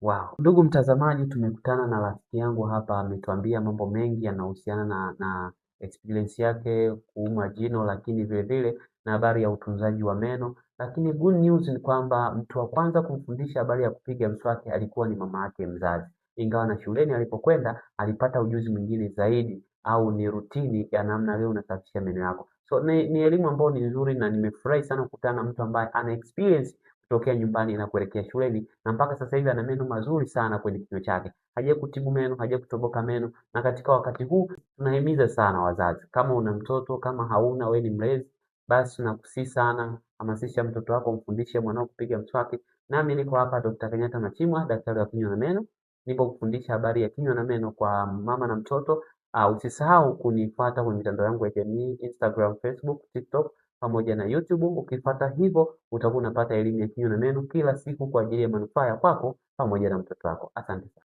Wow. Ndugu mtazamaji, tumekutana na rafiki yangu hapa, ametuambia mambo mengi yanahusiana na experience yake kuumwa jino, lakini vile vile na habari ya utunzaji wa meno. Lakini good news ni kwamba mtu wa kwanza kumfundisha habari ya kupiga mswaki alikuwa ni mama yake mzazi, ingawa na shuleni alipokwenda alipata ujuzi mwingine zaidi, au ni rutini ya namna leo unasafisha meno yako. So ni elimu ambayo ni nzuri, na nimefurahi sana kukutana na mtu ambaye ana experience kutokea nyumbani na kuelekea shuleni, na mpaka sasa hivi ana meno mazuri sana kwenye kinywa chake. Hajawahi kutibu meno, hajawahi kutoboka meno. Na katika wakati huu tunahimiza sana wazazi, kama una mtoto, kama hauna, wewe ni mlezi, basi tunakusihi sana, hamasisha mtoto wako, mfundishe mwanao kupiga mswaki. Nami niko hapa Dr. Kenyatta Machimwa, daktari wa kinywa na meno. Nipo kufundisha habari ya kinywa na meno kwa mama na mtoto. Usisahau kunifuata kwenye mitandao yangu ya jamii, Instagram, Facebook, TikTok pamoja na YouTube. Ukifuata hivyo utakuwa unapata elimu ya kinywa na meno kila siku kwa ajili ya manufaa ya kwako pamoja na mtoto wako. Asante sana.